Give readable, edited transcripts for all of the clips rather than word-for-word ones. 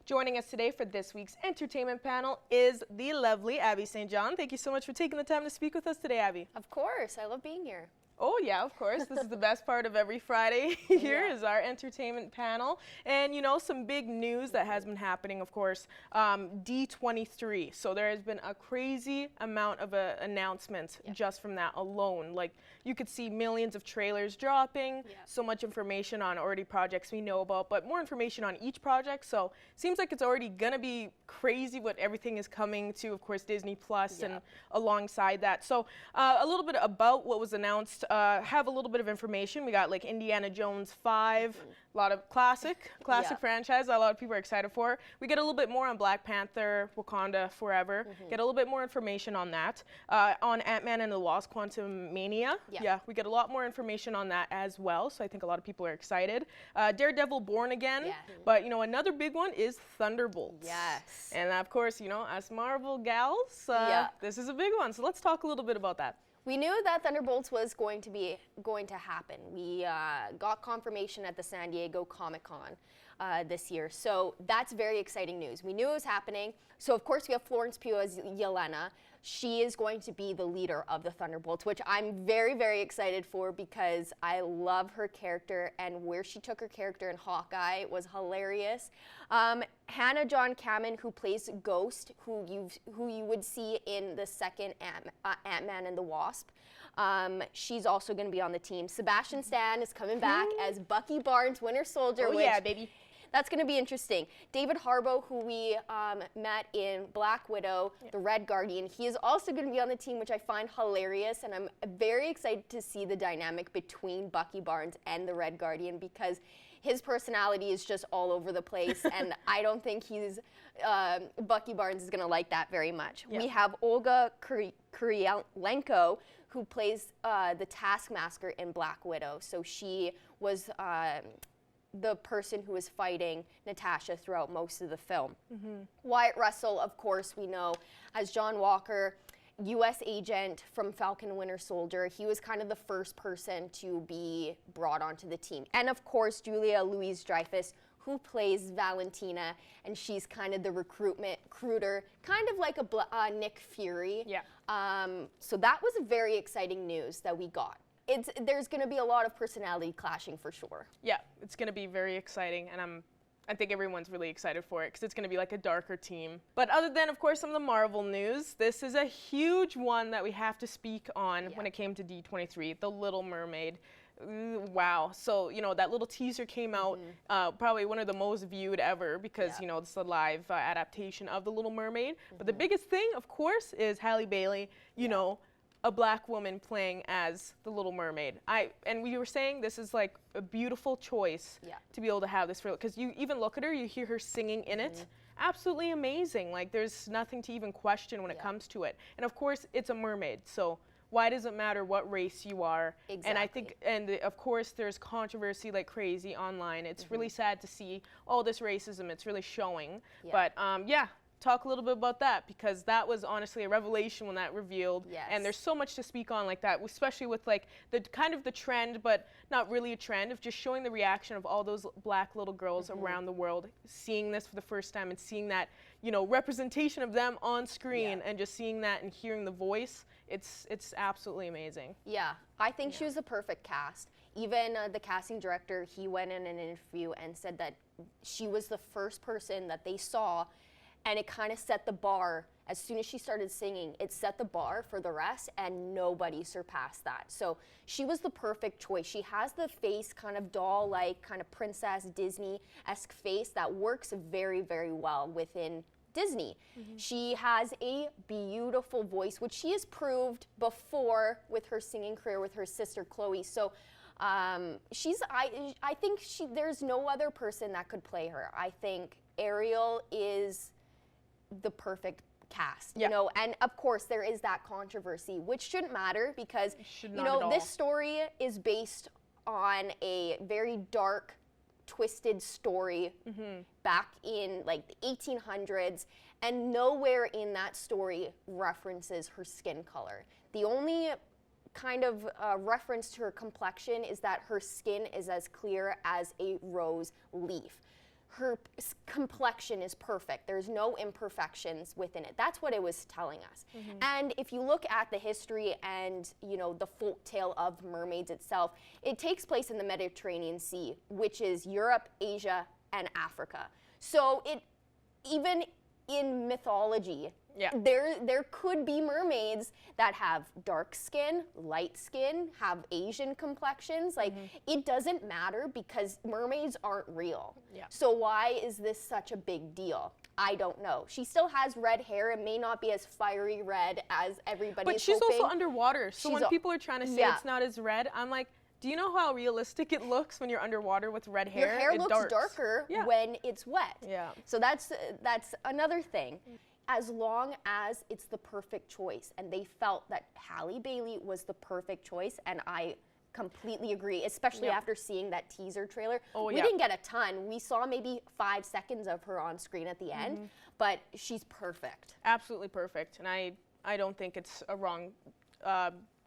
Joining us today for this week's entertainment panel is the lovely Abby St. John. Thank you so much for taking the time to speak with us today, Abby. Of course, I love being here. Oh yeah, of course. This is the best part of every Friday here is our entertainment panel. And you know, some big news that has been happening, of course, D23. So there has been a crazy amount of announcements just from that alone. Like you could see millions of trailers dropping, so much information on already projects we know about, but more information on each project. So seems like it's already gonna be crazy what everything is coming to, of course, Disney Plus and alongside that. So a little bit about what was announced. Have a little bit of information. We got like Indiana Jones 5, a lot of classic franchise that a lot of people are excited for. We get a little bit more on Black Panther, Wakanda Forever. Get a little bit more information on that. On Ant-Man and the Wasp: Quantumania. We get a lot more information on that as well. So I think a lot of people are excited. Daredevil Born Again. But you know, another big one is Thunderbolts. Yes. And of course, you know, us Marvel gals, this is a big one. So let's talk a little bit about that. We knew that Thunderbolts was going to happen. We got confirmation at the San Diego Comic-Con this year, so that's very exciting news. We knew it was happening. So of course we have Florence Pugh as Yelena. She is going to be the leader of the Thunderbolts, which I'm very, very excited for because I love her character, and where she took her character in Hawkeye was hilarious. Hannah John Kamen, who plays Ghost, who you would see in the second Ant-Man and the Wasp. She's also going to be on the team. Sebastian Stan is coming back as Bucky Barnes, Winter Soldier. Oh yeah, baby. That's going to be interesting. David Harbour, who we met in Black Widow, the Red Guardian, he is also going to be on the team, which I find hilarious, and I'm very excited to see the dynamic between Bucky Barnes and the Red Guardian because his personality is just all over the place, and I don't think Bucky Barnes is going to like that very much. We have Olga Kurylenko, who plays the Taskmaster in Black Widow. So she was the person who was fighting Natasha throughout most of the film. Wyatt Russell, of course, we know as John Walker, U.S. agent from Falcon and Winter Soldier. He was kind of the first person to be brought onto the team. And of course, Julia Louis-Dreyfus, who plays Valentina, and she's kind of the recruiter, kind of like a Nick Fury. So that was a very exciting news that we got. There's going to be a lot of personality clashing for sure. Yeah, it's going to be very exciting, and I think everyone's really excited for it because it's going to be like a darker team. But other than, of course, some of the Marvel news, this is a huge one that we have to speak on when it came to D23, The Little Mermaid. Wow. So, you know, that little teaser came out, probably one of the most viewed ever because, you know, it's a live adaptation of The Little Mermaid. But the biggest thing, of course, is Halle Bailey, you know, a Black woman playing as the Little Mermaid. And we were saying this is like a beautiful choice to be able to have this for, because you even look at her, you hear her singing in it. Absolutely amazing. Like there's nothing to even question when it comes to it. And of course, it's a mermaid, so why does it matter what race you are? And I think, and of course, there's controversy like crazy online. It's really sad to see all this racism. It's really showing. But talk a little bit about that because that was honestly a revelation when that revealed. And there's so much to speak on like that, especially with like the kind of the trend, but not really a trend, of just showing the reaction of all those Black little girls around the world, seeing this for the first time and seeing that, you know, representation of them on screen and just seeing that and hearing the voice. It's absolutely amazing. Yeah, I think she was the perfect cast. Even the casting director, he went in an interview and said that she was the first person that they saw, and it kind of set the bar. As soon as she started singing, it set the bar for the rest, and nobody surpassed that. So she was the perfect choice. She has the face, kind of doll-like, kind of princess Disney-esque face that works very, very well within Disney. She has a beautiful voice, which she has proved before with her singing career with her sister Chloe. So I think there's no other person that could play her. I think Ariel is the perfect cast, you know, and of course there is that controversy, which shouldn't matter because, you know, this story is based on a very dark, twisted story back in like the 1800s, and nowhere in that story references her skin color. The only kind of reference to her complexion is that her skin is as clear as a rose leaf. her complexion is perfect. There's no imperfections within it. That's what it was telling us. And if you look at the history and, you know, the folk tale of mermaids itself, it takes place in the Mediterranean Sea, which is Europe, Asia, and Africa. So it, even in mythology, there could be mermaids that have dark skin, light skin, have Asian complexions. Like, it doesn't matter because mermaids aren't real. So why is this such a big deal? I don't know. She still has red hair. It may not be as fiery red as everybody's But she's hoping. also underwater. So when people are trying to say it's not as red, I'm like, do you know how realistic it looks when you're underwater with red hair? Your hair looks darker when it's wet. So that's another thing. As long as it's the perfect choice, and they felt that Halle Bailey was the perfect choice, and I completely agree, especially after seeing that teaser trailer. We didn't get a ton. We saw maybe 5 seconds of her on screen at the end, but she's perfect. Absolutely perfect, and I don't think it's a wrong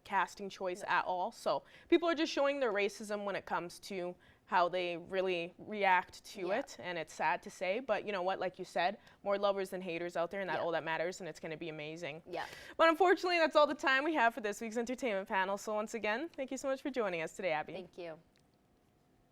casting choice at all. So people are just showing their racism when it comes to how they really react to it, and it's sad to say, but you know what, like you said, more lovers than haters out there, and that's all that matters, and it's going to be amazing. But unfortunately, that's all the time we have for this week's entertainment panel. So once again, thank you so much for joining us today, Abby. Thank you.